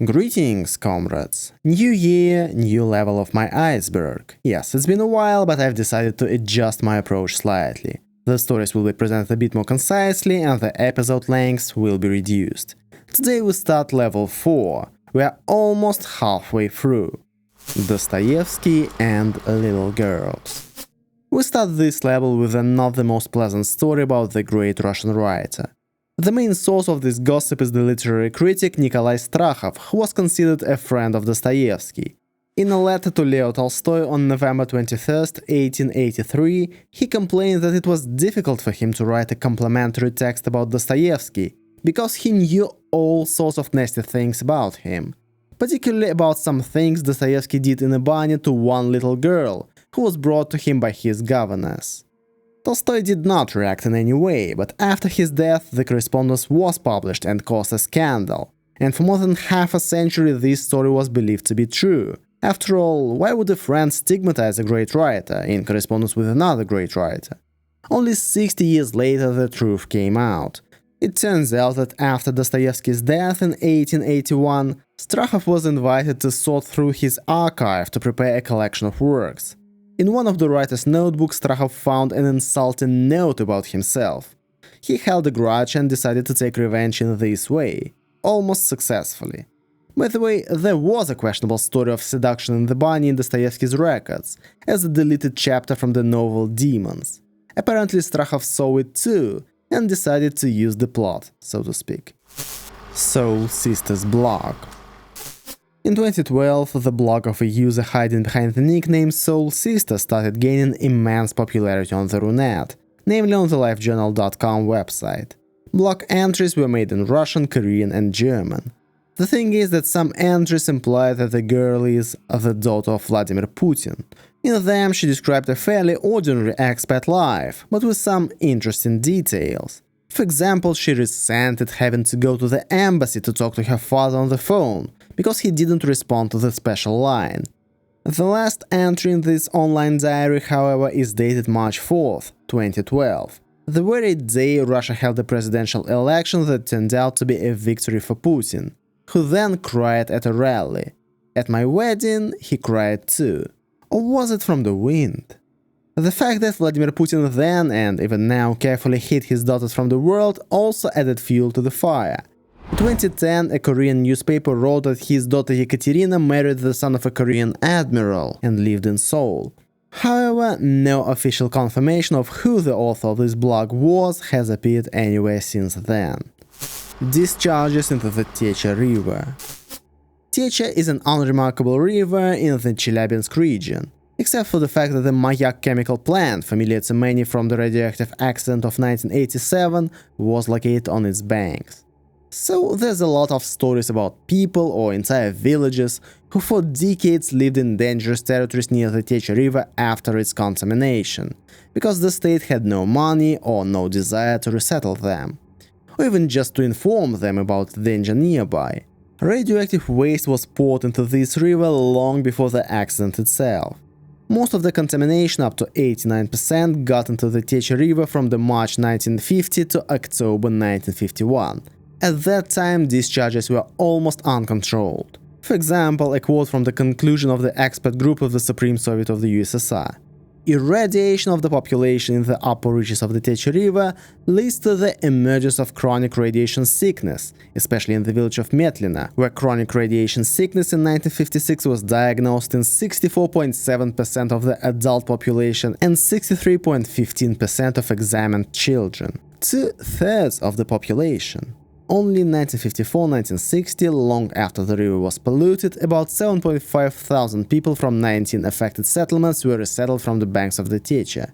Greetings, comrades. New year, new level of my iceberg. Yes, it's been a while, but I've decided to adjust my approach slightly. The stories will be presented a bit more concisely and the episode lengths will be reduced. Today we start level 4. We are almost halfway through. Dostoevsky and Little Girls. We start this level with a not the most pleasant story about the great Russian writer. The main source of this gossip is the literary critic Nikolai Strakhov, who was considered a friend of Dostoevsky. In a letter to Leo Tolstoy on November 23, 1883, he complained that it was difficult for him to write a complimentary text about Dostoevsky, because he knew all sorts of nasty things about him, particularly about some things Dostoevsky did in a banya to one little girl, who was brought to him by his governess. Tolstoy did not react in any way, but after his death the correspondence was published and caused a scandal, and for more than half a century this story was believed to be true. After all, why would a friend stigmatize a great writer in correspondence with another great writer? Only 60 years later the truth came out. It turns out that after Dostoevsky's death in 1881, Strakhov was invited to sort through his archive to prepare a collection of works. In one of the writer's notebooks, Strakhov found an insulting note about himself. He held a grudge and decided to take revenge in this way, almost successfully. By the way, there was a questionable story of seduction in the banya in Dostoevsky's records, as a deleted chapter from the novel Demons. Apparently Strakhov saw it too, and decided to use the plot, so to speak. Seoulsister's blog. In 2012, the blog of a user hiding behind the nickname Seoulsister started gaining immense popularity on the Runet, namely on the LifeJournal.com website. Blog entries were made in Russian, Korean and German. The thing is that some entries imply that the girl is the daughter of Vladimir Putin. In them she described a fairly ordinary expat life, but with some interesting details. For example, she resented having to go to the embassy to talk to her father on the phone, because he didn't respond to the special line. The last entry in this online diary, however, is dated March 4th, 2012, the very day Russia held a presidential election that turned out to be a victory for Putin, who then cried at a rally. At my wedding, he cried too. Or was it from the wind? The fact that Vladimir Putin then and even now carefully hid his daughters from the world also added fuel to the fire. In 2010, a Korean newspaper wrote that his daughter Yekaterina married the son of a Korean admiral and lived in Seoul. However, no official confirmation of who the author of this blog was has appeared anywhere since then. Discarges into the Techa River. Techa is an unremarkable river in the Chelyabinsk region, except for the fact that the Mayak chemical plant, familiar to many from the radioactive accident of 1987, was located on its banks. So there's a lot of stories about people or entire villages who for decades lived in dangerous territories near the Techa River after its contamination, because the state had no money or no desire to resettle them, or even just to inform them about the danger nearby. Radioactive waste was poured into this river long before the accident itself. Most of the contamination, up to 89%, got into the Techa River from the March 1950 to October 1951. At that time, discharges were almost uncontrolled. For example, a quote from the conclusion of the expert group of the Supreme Soviet of the USSR. Irradiation of the population in the upper reaches of the Techa River leads to the emergence of chronic radiation sickness, especially in the village of Metlina, where chronic radiation sickness in 1956 was diagnosed in 64.7% of the adult population and 63.15% of examined children. 2/3 of the population. Only in 1954-1960, long after the river was polluted, about 7.5 thousand people from 19 affected settlements were resettled from the banks of the Techa.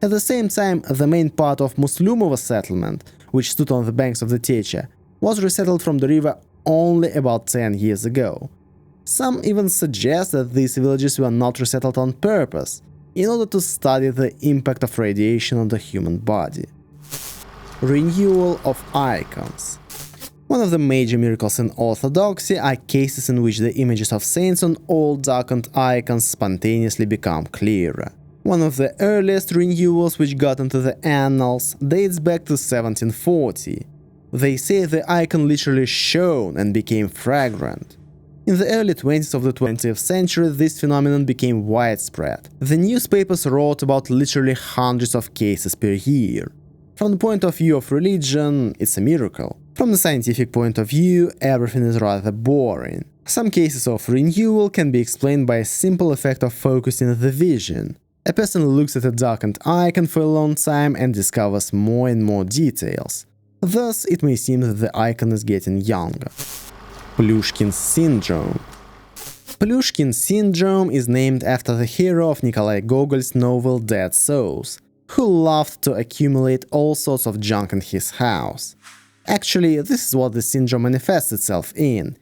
At the same time, the main part of Muslumovo settlement, which stood on the banks of the Techa, was resettled from the river only about 10 years ago. Some even suggest that these villages were not resettled on purpose, in order to study the impact of radiation on the human body. Renewal of Icons. One of the major miracles in Orthodoxy are cases in which the images of saints on old darkened icons spontaneously become clearer. One of the earliest renewals which got into the annals dates back to 1740. They say the icon literally shone and became fragrant. In the early 20s of the 20th century, this phenomenon became widespread. The newspapers wrote about literally hundreds of cases per year. From the point of view of religion, it's a miracle. From the scientific point of view, everything is rather boring. Some cases of renewal can be explained by a simple effect of focusing the vision. A person looks at a darkened icon for a long time and discovers more and more details. Thus, it may seem that the icon is getting younger. Plyushkin Syndrome. Plyushkin Syndrome is named after the hero of Nikolai Gogol's novel Dead Souls, who loved to accumulate all sorts of junk in his house. Actually, this is what the syndrome manifests itself in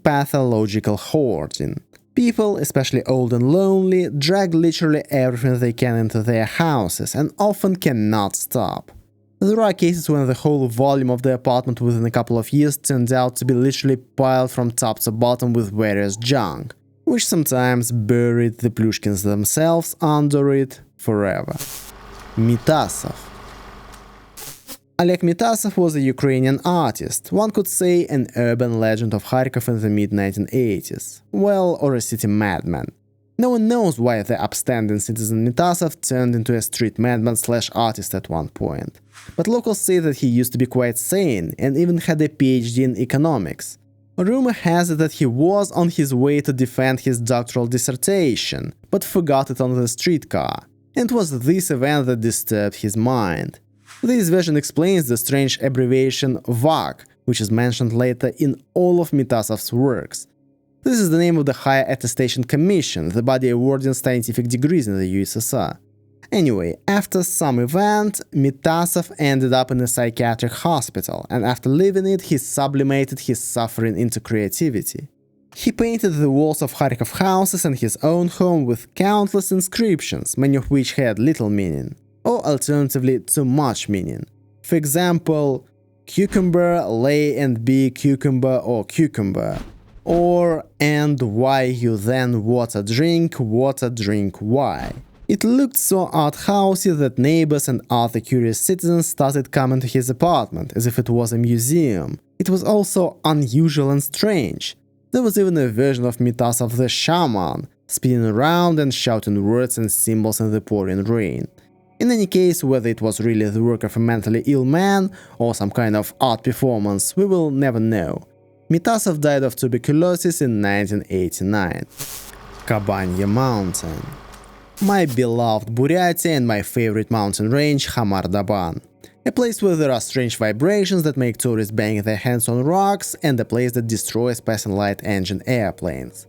pathological hoarding. People, especially old and lonely, drag literally everything they can into their houses and often cannot stop. There are cases when the whole volume of the apartment within a couple of years turned out to be literally piled from top to bottom with various junk, which sometimes buried the Plyushkins themselves under it forever. Mitasov. Oleg Mitasov was a Ukrainian artist, one could say an urban legend of Kharkov in the mid-1980s, well, or a city madman. No one knows why the upstanding citizen Mitasov turned into a street madman/artist at one point. But locals say that he used to be quite sane and even had a PhD in economics. Rumor has it that he was on his way to defend his doctoral dissertation, but forgot it on the streetcar. And it was this event that disturbed his mind. This version explains the strange abbreviation VAG, which is mentioned later in all of Mitasov's works. This is the name of the Higher Attestation Commission, the body awarding scientific degrees in the USSR. Anyway, after some event, Mitasov ended up in a psychiatric hospital, and after leaving it, he sublimated his suffering into creativity. He painted the walls of Kharkov houses and his own home with countless inscriptions, many of which had little meaning, or alternatively too much meaning. For example, cucumber, lay and be cucumber or cucumber. Or, and why you then water drink why. It looked so art-housey that neighbors and other curious citizens started coming to his apartment as if it was a museum. It was also unusual and strange. There was even a version of Mitasov the shaman, spinning around and shouting words and symbols in the pouring rain. In any case, whether it was really the work of a mentally ill man or some kind of art performance, we will never know. Mitasov died of tuberculosis in 1989. Kabanya Mountain. My beloved Buryatia and my favorite mountain range Khamar-Daban. A place where there are strange vibrations that make tourists bang their hands on rocks, and a place that destroys passing light engine airplanes.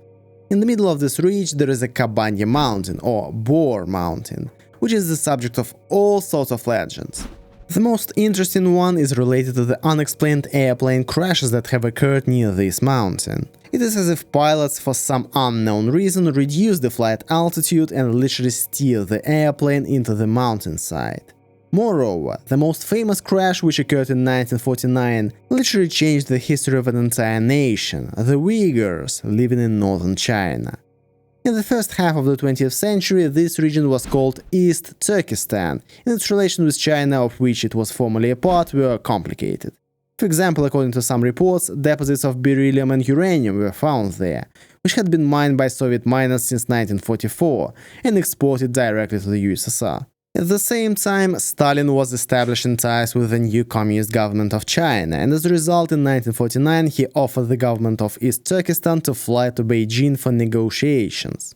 In the middle of this ridge there is a Kabanya Mountain, or Boar Mountain, which is the subject of all sorts of legends. The most interesting one is related to the unexplained airplane crashes that have occurred near this mountain. It is as if pilots, for some unknown reason, reduce the flight altitude and literally steer the airplane into the mountainside. Moreover, the most famous crash, which occurred in 1949, literally changed the history of an entire nation, the Uyghurs living in northern China. In the first half of the 20th century, this region was called East Turkestan, and its relations with China, of which it was formerly a part, were complicated. For example, according to some reports, deposits of beryllium and uranium were found there, which had been mined by Soviet miners since 1944 and exported directly to the USSR. At the same time, Stalin was establishing ties with the new communist government of China, and as a result, in 1949 he offered the government of East Turkestan to fly to Beijing for negotiations.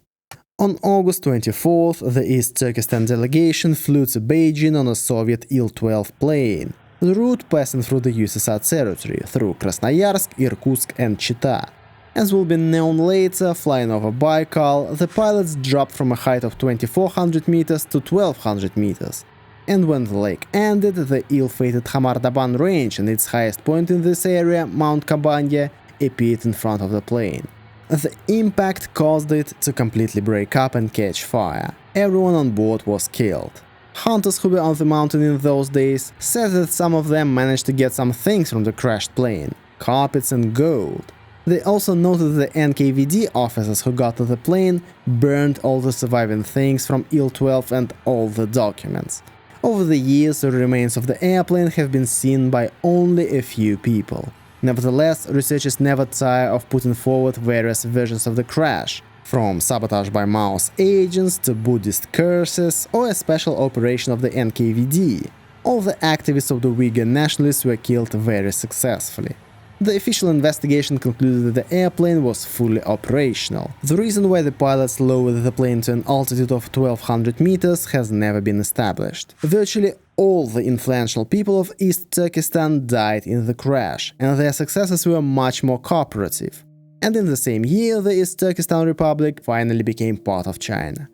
On August 24th, the East Turkestan delegation flew to Beijing on a Soviet Il-12 plane, the route passing through the USSR territory, through Krasnoyarsk, Irkutsk and Chita. As will be known later, flying over Baikal, the pilots dropped from a height of 2400 meters to 1200 meters. And when the lake ended, the ill-fated Khamar-Daban range and its highest point in this area, Mount Kabanya, appeared in front of the plane. The impact caused it to completely break up and catch fire. Everyone on board was killed. Hunters who were on the mountain in those days said that some of them managed to get some things from the crashed plane, carpets and gold. They also noted the NKVD officers who got to the plane burned all the surviving things from Il-12 and all the documents. Over the years, the remains of the airplane have been seen by only a few people. Nevertheless, researchers never tire of putting forward various versions of the crash, from sabotage by mouse agents to Buddhist curses or a special operation of the NKVD. All the activists of the Uyghur nationalists were killed very successfully. The official investigation concluded that the airplane was fully operational. The reason why the pilots lowered the plane to an altitude of 1200 meters has never been established. Virtually all the influential people of East Turkestan died in the crash, and their successors were much more cooperative. And in the same year, the East Turkestan Republic finally became part of China.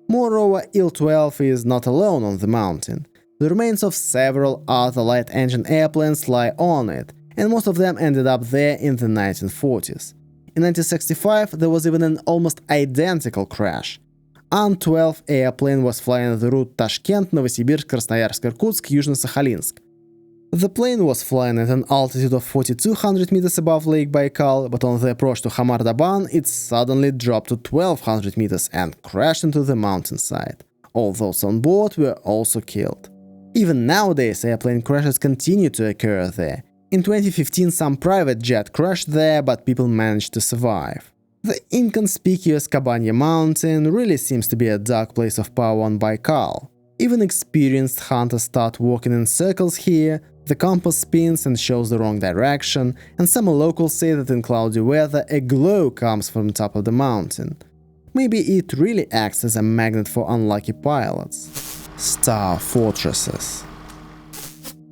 Moreover, Il-12 is not alone on the mountain. The remains of several other light-engine airplanes lie on it, and most of them ended up there in the 1940s. In 1965, there was even an almost identical crash. An-12 airplane was flying the route Tashkent, Novosibirsk, Krasnoyarsk, Irkutsk, Yuzhno-Sakhalinsk. The plane was flying at an altitude of 4,200 meters above Lake Baikal, but on the approach to Khamar-Daban, it suddenly dropped to 1,200 meters and crashed into the mountainside. All those on board were also killed. Even nowadays, airplane crashes continue to occur there. In 2015, some private jet crashed there, but people managed to survive. The inconspicuous Kabanya Mountain really seems to be a dark place of power on Baikal. Even experienced hunters start walking in circles here, the compass spins and shows the wrong direction, and some locals say that in cloudy weather a glow comes from the top of the mountain. Maybe it really acts as a magnet for unlucky pilots. Star fortresses.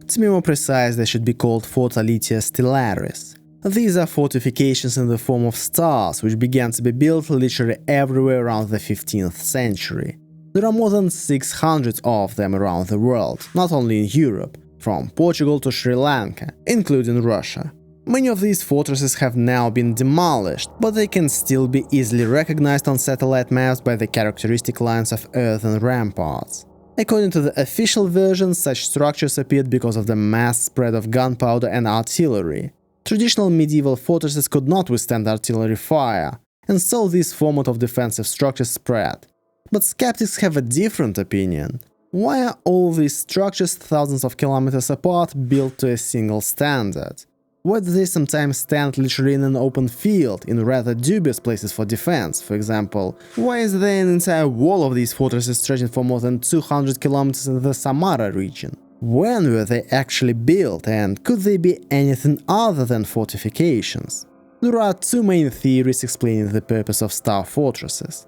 To be more precise, they should be called Fortalitia Stellaris. These are fortifications in the form of stars, which began to be built literally everywhere around the 15th century. There are more than 600 of them around the world, not only in Europe, from Portugal to Sri Lanka, including Russia. Many of these fortresses have now been demolished, but they can still be easily recognized on satellite maps by the characteristic lines of earthen ramparts. According to the official version, such structures appeared because of the mass spread of gunpowder and artillery. Traditional medieval fortresses could not withstand artillery fire, and so this format of defensive structures spread. But skeptics have a different opinion. Why are all these structures thousands of kilometers apart built to a single standard? Why do they sometimes stand literally in an open field, in rather dubious places for defense? For example, why is there an entire wall of these fortresses stretching for more than 200 kilometers in the Samara region? When were they actually built, and could they be anything other than fortifications? There are two main theories explaining the purpose of star fortresses.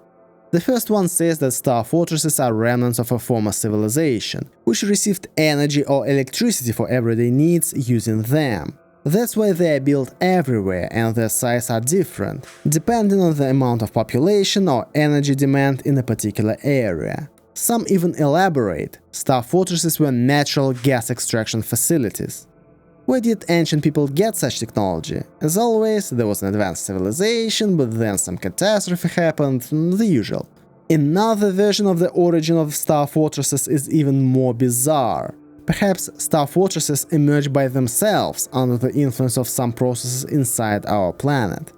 The first one says that star fortresses are remnants of a former civilization, which received energy or electricity for everyday needs using them. That's why they are built everywhere, and their size are different, depending on the amount of population or energy demand in a particular area. Some even elaborate. Star fortresses were natural gas extraction facilities. Where did ancient people get such technology? As always, there was an advanced civilization, but then some catastrophe happened, the usual. Another version of the origin of star fortresses is even more bizarre. Perhaps star fortresses emerged by themselves under the influence of some processes inside our planet.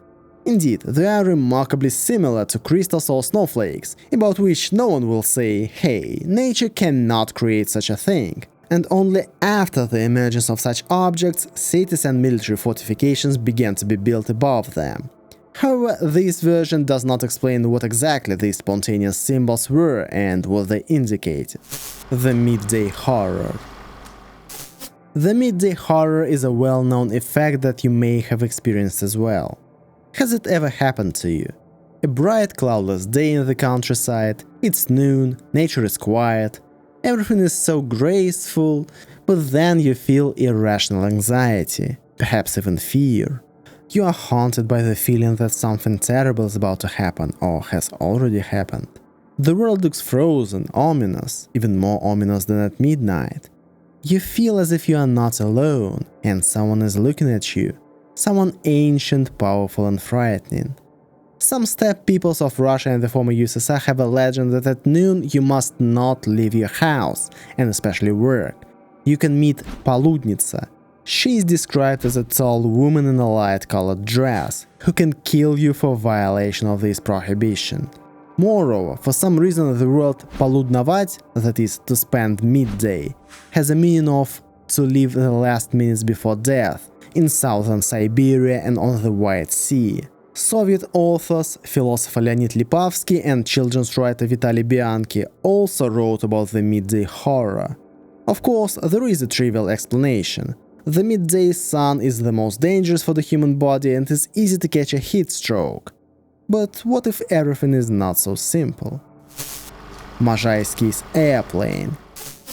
Indeed, they are remarkably similar to crystals or snowflakes, about which no one will say, hey, nature cannot create such a thing. And only after the emergence of such objects, cities and military fortifications began to be built above them. However, this version does not explain what exactly these spontaneous symbols were and what they indicated. The Midday Horror. The Midday Horror is a well-known effect that you may have experienced as well. Has it ever happened to you? A bright, cloudless day in the countryside, it's noon, nature is quiet, everything is so graceful, but then you feel irrational anxiety, perhaps even fear. You are haunted by the feeling that something terrible is about to happen or has already happened. The world looks frozen, ominous, even more ominous than at midnight. You feel as if you are not alone, and someone is looking at you. Someone ancient, powerful and frightening. Some steppe peoples of Russia and the former USSR have a legend that at noon you must not leave your house, and especially work. You can meet Poludnitsa. She is described as a tall woman in a light-colored dress, who can kill you for violation of this prohibition. Moreover, for some reason the word Poludnovat, that is, to spend midday, has a meaning of to live the last minutes before death, in southern Siberia and on the White Sea. Soviet authors, philosopher Leonid Lipovsky and children's writer Vitaly Bianchi also wrote about the midday horror. Of course, there is a trivial explanation. The midday sun is the most dangerous for the human body and it is easy to catch a heat stroke. But what if everything is not so simple? Mozhaisky's airplane.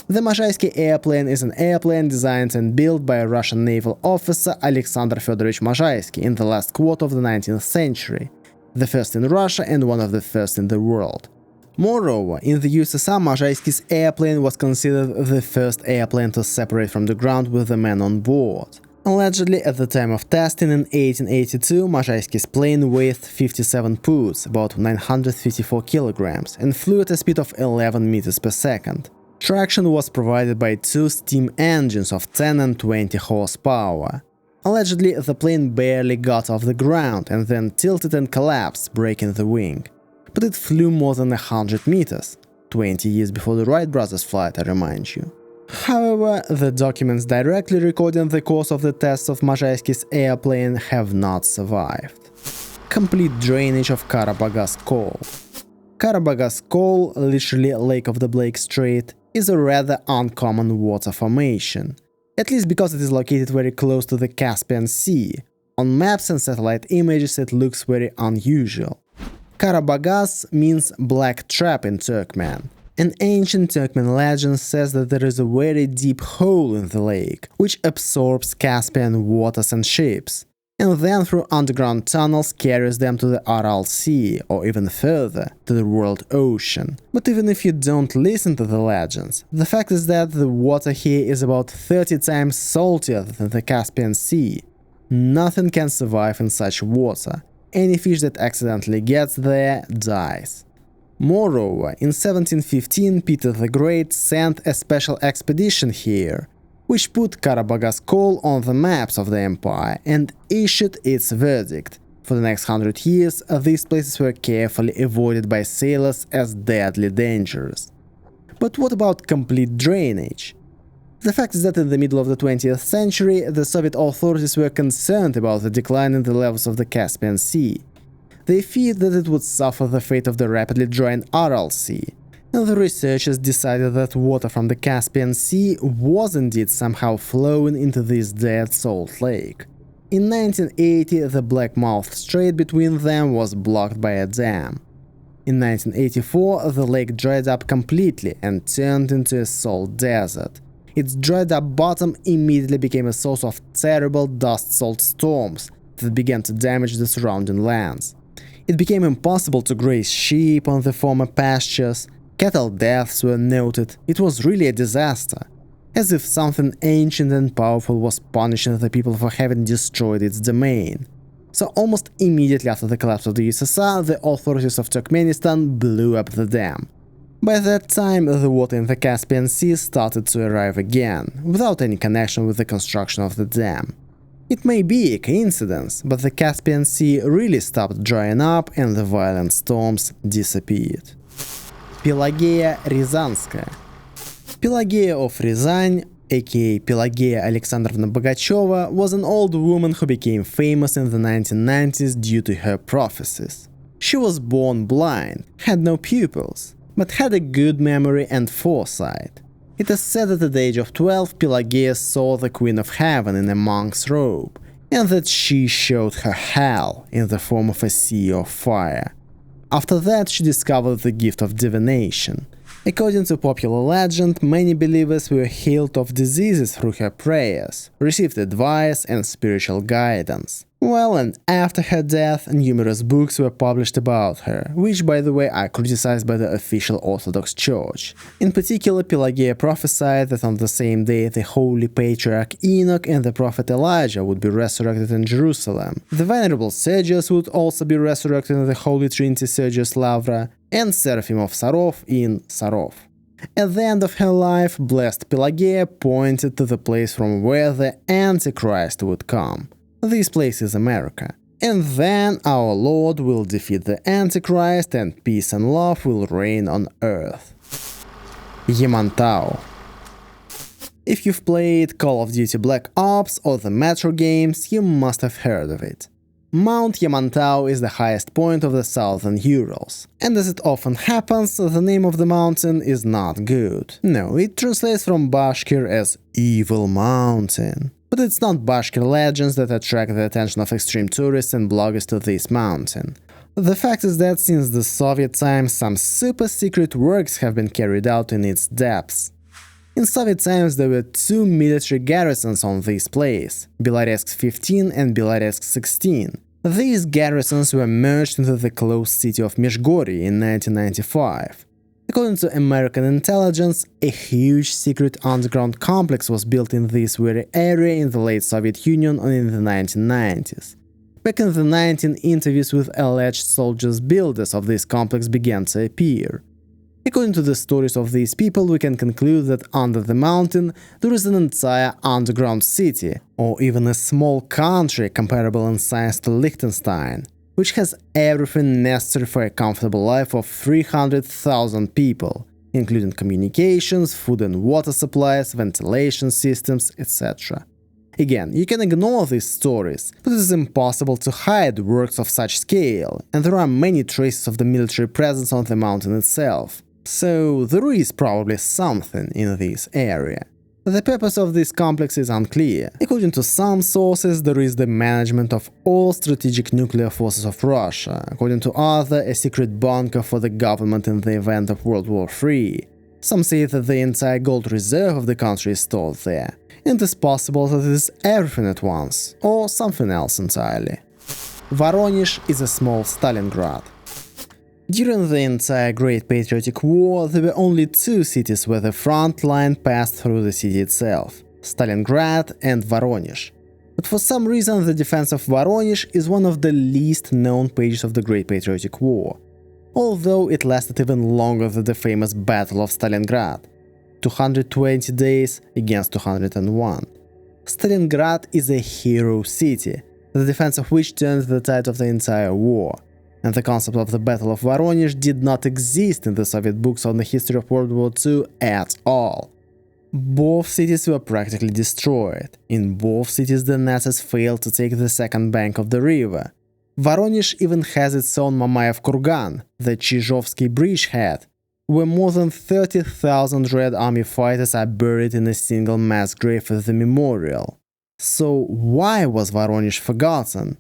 The Mozhaisky airplane is an airplane designed and built by a Russian naval officer Alexander Fedorovich Mozhaisky in the last quarter of the 19th century, the first in Russia and one of the first in the world. Moreover, in the USSR, Mozhaisky's airplane was considered the first airplane to separate from the ground with a man on board. Allegedly, at the time of testing in 1882, Mozhaisky's plane weighed 57 pounds, about 954 kilograms, and flew at a speed of 11 meters per second. Traction was provided by two steam engines of 10 and 20 horsepower. Allegedly, the plane barely got off the ground and then tilted and collapsed, breaking the wing. But it flew more than 100 meters, 20 years before the Wright brothers' flight, I remind you. However, the documents directly recording the course of the tests of Mozhaisky's airplane have not survived. Complete drainage of Kara-Bogaz-Gol. Kara-Bogaz-Gol, literally Lake of the Blake Strait, is a rather uncommon water formation, at least because it is located very close to the Caspian Sea. On maps and satellite images it looks very unusual. Kara-Bogaz means black trap in Turkmen. An ancient Turkmen legend says that there is a very deep hole in the lake, which absorbs Caspian waters and ships, and then through underground tunnels carries them to the Aral Sea, or even further, to the world ocean. But even if you don't listen to the legends, the fact is that the water here is about 30 times saltier than the Caspian Sea. Nothing can survive in such water. Any fish that accidentally gets there dies. Moreover, in 1715 Peter the Great sent a special expedition here, which put Kara-Bogaz-Gol on the maps of the empire and issued its verdict. For the next 100 years, these places were carefully avoided by sailors as deadly dangerous. But what about complete drainage? The fact is that in the middle of the 20th century, the Soviet authorities were concerned about the decline in the levels of the Caspian Sea. They feared that it would suffer the fate of the rapidly drying Aral Sea, and the researchers decided that water from the Caspian Sea was indeed somehow flowing into this dead salt lake. In 1980, the black-mouthed strait between them was blocked by a dam. In 1984, the lake dried up completely and turned into a salt desert. Its dried-up bottom immediately became a source of terrible dust-salt storms that began to damage the surrounding lands. It became impossible to graze sheep on the former pastures, cattle deaths were noted, it was really a disaster, as if something ancient and powerful was punishing the people for having destroyed its domain. So almost immediately after the collapse of the USSR, the authorities of Turkmenistan blew up the dam. By that time, the water in the Caspian Sea started to arrive again, without any connection with the construction of the dam. It may be a coincidence, but the Caspian Sea really stopped drying up and the violent storms disappeared. Pelageya Ryazanskaya. Pelageya of Ryazan, aka Pelageya Alexandrovna Bogacheva, was an old woman who became famous in the 1990s due to her prophecies. She was born blind, had no pupils, but had a good memory and foresight. It is said that at the age of 12, Pelageya saw the Queen of Heaven in a monk's robe, and that she showed her hell in the form of a sea of fire. After that, she discovered the gift of divination. According to popular legend, many believers were healed of diseases through her prayers, received advice and spiritual guidance. Well, and after her death, numerous books were published about her, which, by the way, are criticized by the official Orthodox Church. In particular, Pelageya prophesied that on the same day the Holy Patriarch Enoch and the Prophet Elijah would be resurrected in Jerusalem. The Venerable Sergius would also be resurrected in the Holy Trinity Sergius Lavra, and Seraphim of Sarov in Sarov. At the end of her life, blessed Pelageya pointed to the place from where the Antichrist would come. This place is America. And then our Lord will defeat the Antichrist and peace and love will reign on earth. Yamantau. If you've played Call of Duty Black Ops or the Metro games, you must have heard of it. Mount Yamantau is the highest point of the southern Urals, and as it often happens, the name of the mountain is not good. No, it translates from Bashkir as Evil Mountain. But it's not Bashkir legends that attract the attention of extreme tourists and bloggers to this mountain. The fact is that since the Soviet times, some super secret works have been carried out in its depths. In Soviet times there were two military garrisons on this place, Belarus 15 and Belarus 16. These garrisons were merged into the closed city of Межгорье in 1995. According to American intelligence, a huge secret underground complex was built in this very area in the late Soviet Union and in the 1990s. Back in the 19, interviews with alleged soldiers builders of this complex began to appear. According to the stories of these people, we can conclude that under the mountain there is an entire underground city, or even a small country comparable in size to Liechtenstein, which has everything necessary for a comfortable life of 300,000 people, including communications, food and water supplies, ventilation systems, etc. Again, you can ignore these stories, but it is impossible to hide works of such scale, and there are many traces of the military presence on the mountain itself. So there is probably something in this area. The purpose of this complex is unclear. According to some sources, there is the management of all strategic nuclear forces of Russia, according to others, a secret bunker for the government in the event of World War III. Some say that the entire gold reserve of the country is stored there, and it is possible that it is everything at once, or something else entirely. Voronezh is a small Stalingrad. During the entire Great Patriotic War, there were only two cities where the front line passed through the city itself – Stalingrad and Voronezh. But for some reason, the defense of Voronezh is one of the least known pages of the Great Patriotic War, although it lasted even longer than the famous Battle of Stalingrad – 220 days against 201. Stalingrad is a hero city, the defense of which turned the tide of the entire war. And the concept of the Battle of Voronezh did not exist in the Soviet books on the history of World War II at all. Both cities were practically destroyed. In both cities the Nazis failed to take the second bank of the river. Voronezh even has its own Mamayev Kurgan, the Chizhovsky bridgehead, where more than 30,000 Red Army fighters are buried in a single mass grave at the memorial. So why was Voronezh forgotten?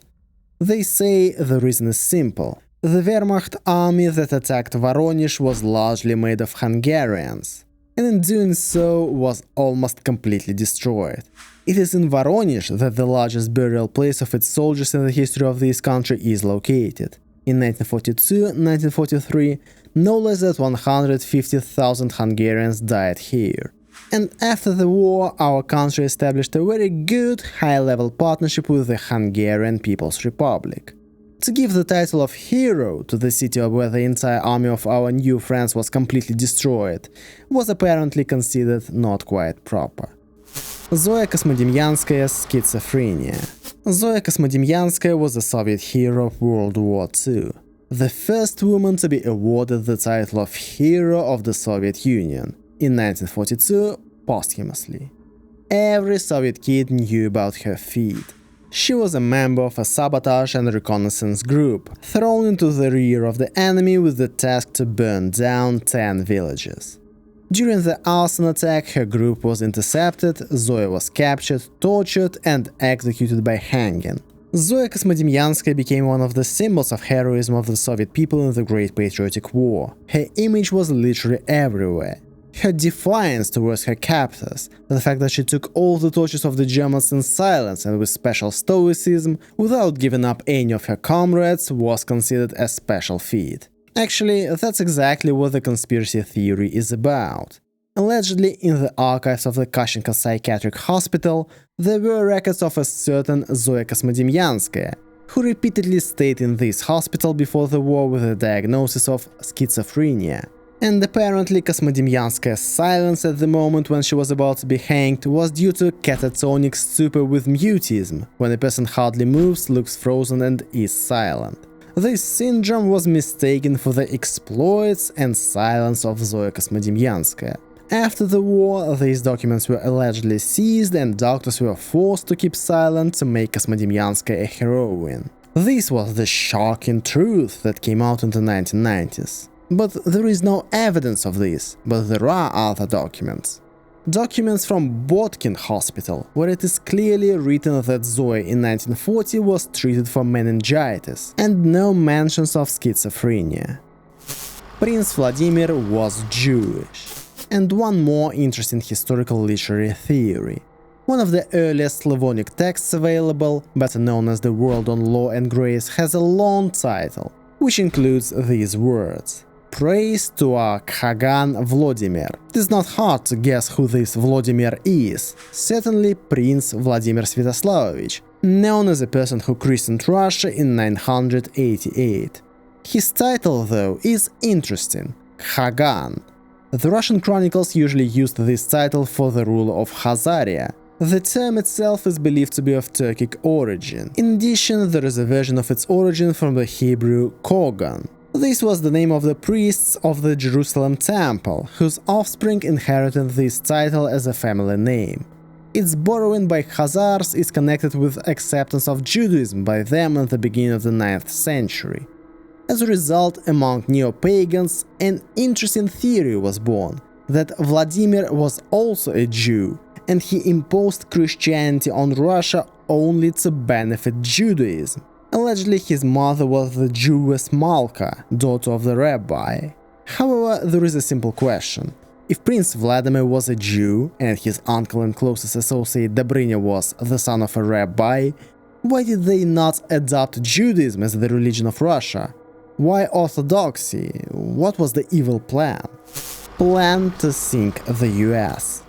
They say the reason is simple. The Wehrmacht army that attacked Voronezh was largely made of Hungarians, and in doing so was almost completely destroyed. It is in Voronezh that the largest burial place of its soldiers in the history of this country is located. In 1942-1943, no less than 150,000 Hungarians died here. And after the war, our country established a very good, high-level partnership with the Hungarian People's Republic. To give the title of hero to the city where the entire army of our new friends was completely destroyed was apparently considered not quite proper. Zoya Kosmodemyanskaya's schizophrenia. Zoya Kosmodemyanskaya was a Soviet hero of World War II, the first woman to be awarded the title of Hero of the Soviet Union. In 1942, posthumously. Every Soviet kid knew about her feat. She was a member of a sabotage and reconnaissance group, thrown into the rear of the enemy with the task to burn down 10 villages. During the arson attack, her group was intercepted, Zoya was captured, tortured and executed by hanging. Zoya Kosmodemyanskaya became one of the symbols of heroism of the Soviet people in the Great Patriotic War. Her image was literally everywhere. Her defiance towards her captors, the fact that she took all the tortures of the Germans in silence and with special stoicism, without giving up any of her comrades, was considered a special feat. Actually, that's exactly what the conspiracy theory is about. Allegedly, in the archives of the Kashenka Psychiatric Hospital, there were records of a certain Zoya Kosmodemyanskaya, who repeatedly stayed in this hospital before the war with a diagnosis of schizophrenia. And apparently Kosmodemyanskaya's silence at the moment when she was about to be hanged was due to catatonic stupor with mutism, when a person hardly moves, looks frozen and is silent. This syndrome was mistaken for the exploits and silence of Zoya Kosmodemyanskaya. After the war, these documents were allegedly seized and doctors were forced to keep silent to make Kosmodemyanskaya a heroine. This was the shocking truth that came out in the 1990s. But there is no evidence of this, but there are other documents. Documents from Botkin Hospital, where it is clearly written that Zoya in 1940 was treated for meningitis, and no mentions of schizophrenia. Prince Vladimir was Jewish. And one more interesting historical literary theory. One of the earliest Slavonic texts available, better known as The World on Law and Grace, has a long title, which includes these words: Praise to our kagan Vladimir. It is not hard to guess who this Vladimir is. Certainly Prince Vladimir Sviatoslavovich, known as a person who christened Russia in 988. His title, though, is interesting: Kagan. The Russian chronicles usually used this title for the ruler of Khazaria. The term itself is believed to be of Turkic origin. In addition, there is a version of its origin from the Hebrew kagan. This was the name of the priests of the Jerusalem temple, whose offspring inherited this title as a family name. Its borrowing by Khazars is connected with acceptance of Judaism by them at the beginning of the 9th century. As a result, among neo-pagans, an interesting theory was born, that Vladimir was also a Jew, and he imposed Christianity on Russia only to benefit Judaism. Allegedly, his mother was the Jewess Malka, daughter of the rabbi. However, there is a simple question. If Prince Vladimir was a Jew, and his uncle and closest associate Dobrynya was the son of a rabbi, why did they not adopt Judaism as the religion of Russia? Why orthodoxy? What was the evil plan? Plan to sink the US.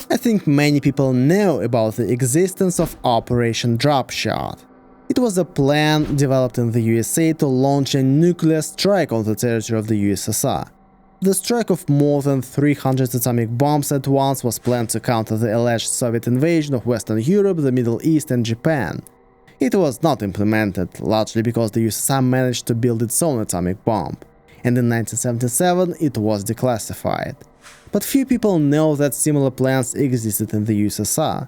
I think many people know about the existence of Operation Dropshot. It was a plan developed in the USA to launch a nuclear strike on the territory of the USSR. The strike of more than 300 atomic bombs at once was planned to counter the alleged Soviet invasion of Western Europe, the Middle East and Japan. It was not implemented, largely because the USSR managed to build its own atomic bomb, and in 1977 it was declassified. But few people know that similar plans existed in the USSR.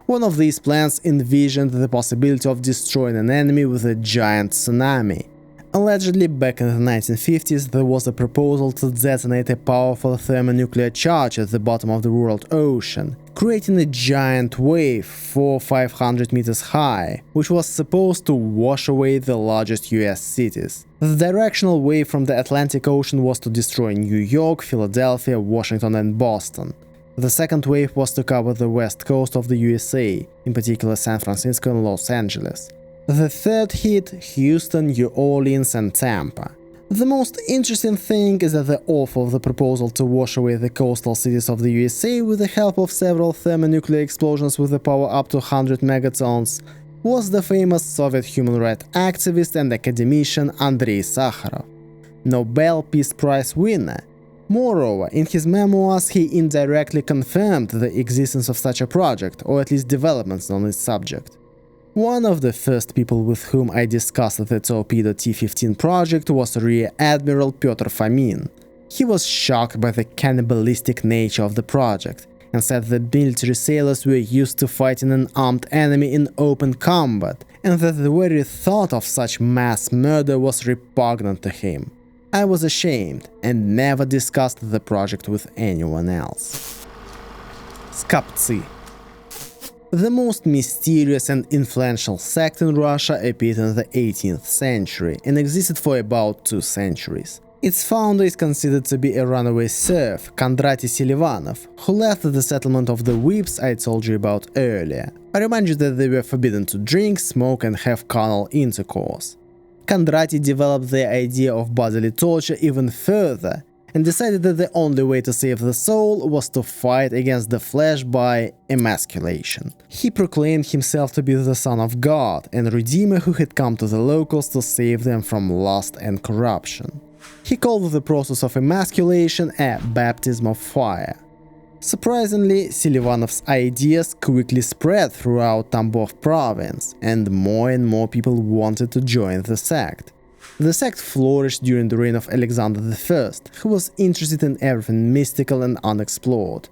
One of these plans envisioned the possibility of destroying an enemy with a giant tsunami. Allegedly, back in the 1950s, there was a proposal to detonate a powerful thermonuclear charge at the bottom of the world ocean, creating a giant wave 400–500 meters high, which was supposed to wash away the largest US cities. The directional wave from the Atlantic Ocean was to destroy New York, Philadelphia, Washington and Boston. The second wave was to cover the west coast of the USA, in particular San Francisco and Los Angeles. The third hit Houston, New Orleans and Tampa. The most interesting thing is that the author of the proposal to wash away the coastal cities of the USA with the help of several thermonuclear explosions with a power up to 100 megatons was the famous Soviet human rights activist and academician Andrei Sakharov, Nobel Peace Prize winner. Moreover, in his memoirs he indirectly confirmed the existence of such a project, or at least developments on its subject. One of the first people with whom I discussed the Torpedo T-15 project was Rear Admiral Pyotr Fomin. He was shocked by the cannibalistic nature of the project and said that military sailors were used to fighting an armed enemy in open combat and that the very thought of such mass murder was repugnant to him. I was ashamed and never discussed the project with anyone else. Skoptsy. The most mysterious and influential sect in Russia appeared in the 18th century and existed for about 2 centuries. Its founder is considered to be a runaway serf, Kondratij Selivanov, who left the settlement of the Whips I told you about earlier. I remind you that they were forbidden to drink, smoke and have carnal intercourse. Kondratij developed the idea of bodily torture even further and decided that the only way to save the soul was to fight against the flesh by emasculation. He proclaimed himself to be the Son of God and Redeemer who had come to the locals to save them from lust and corruption. He called the process of emasculation a baptism of fire. Surprisingly, Selivanov's ideas quickly spread throughout Tambov province, and more people wanted to join the sect. The sect flourished during the reign of Alexander I, who was interested in everything mystical and unexplored.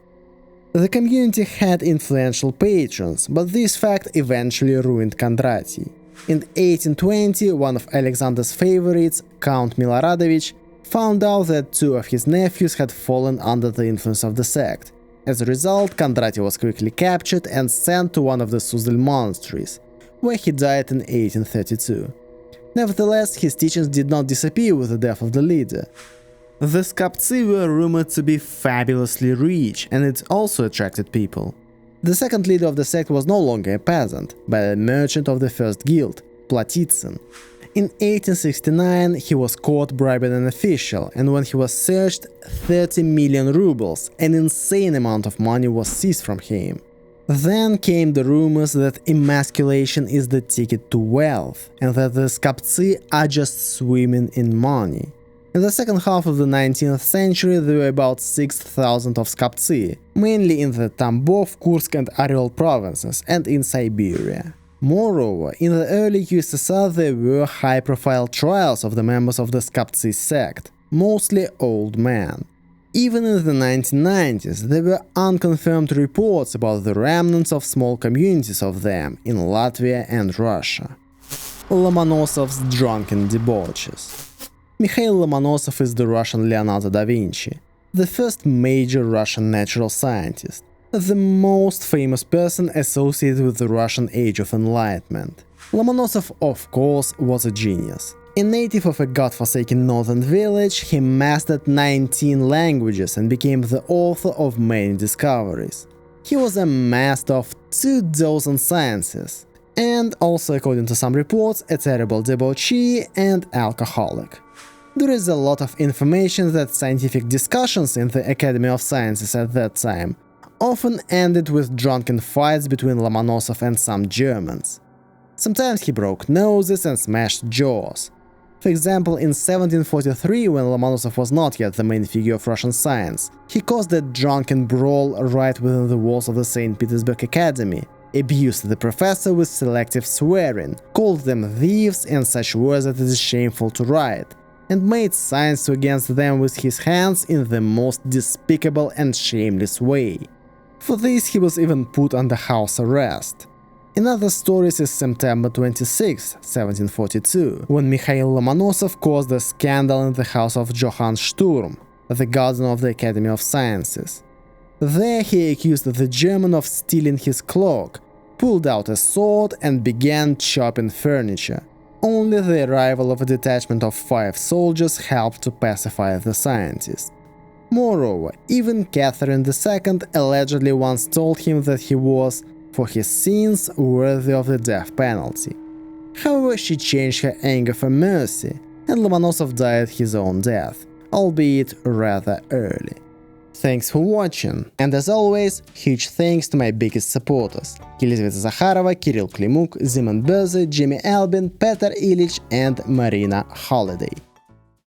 The community had influential patrons, but this fact eventually ruined Kondratyi. In 1820, one of Alexander's favorites, Count Miloradovich, found out that two of his nephews had fallen under the influence of the sect. As a result, Kondratyi was quickly captured and sent to one of the Suzdal monasteries, where he died in 1832. Nevertheless, his teachings did not disappear with the death of the leader. The Skoptsy were rumored to be fabulously rich, and it also attracted people. The second leader of the sect was no longer a peasant, but a merchant of the first guild, Platitsyn. In 1869, he was caught bribing an official, and when he was searched, 30 million rubles, an insane amount of money, was seized from him. Then came the rumors that emasculation is the ticket to wealth, and that the Skoptsy are just swimming in money. In the second half of the 19th century, there were about 6,000 of Skoptsy, mainly in the Tambov, Kursk and Oryol provinces, and in Siberia. Moreover, in the early USSR there were high-profile trials of the members of the Skoptsy sect, mostly old men. Even in the 1990s, there were unconfirmed reports about the remnants of small communities of them in Latvia and Russia. Lomonosov's drunken debauches. Mikhail Lomonosov is the Russian Leonardo da Vinci, the first major Russian natural scientist, the most famous person associated with the Russian Age of Enlightenment. Lomonosov, of course, was a genius. A native of a godforsaken northern village, he mastered 19 languages and became the author of many discoveries. He was a master of 24 sciences, and also, according to some reports, a terrible debauchee and alcoholic. There is a lot of information that scientific discussions in the Academy of Sciences at that time often ended with drunken fights between Lomonosov and some Germans. Sometimes he broke noses and smashed jaws. For example, in 1743, when Lomonosov was not yet the main figure of Russian science, he caused a drunken brawl right within the walls of the St. Petersburg Academy, abused the professor with selective swearing, called them thieves and such words that it is shameful to write, and made signs against them with his hands in the most despicable and shameless way. For this he was even put under house arrest. In other stories is September 26, 1742, when Mikhail Lomonosov caused a scandal in the house of Johann Sturm, the guardian of the Academy of Sciences. There he accused the German of stealing his cloak, pulled out a sword and began chopping furniture. Only the arrival of a detachment of 5 soldiers helped to pacify the scientist. Moreover, even Catherine II allegedly once told him that he was, for his sins, worthy of the death penalty. However, she changed her anger for mercy, and Lomonosov died his own death, albeit rather early. Thanks for watching, and as always, huge thanks to my biggest supporters: Елизавета Zakharova, Kirill Klimuk, Zeman Berze, Jimmy Albin, Peter Illich and Marina Holiday.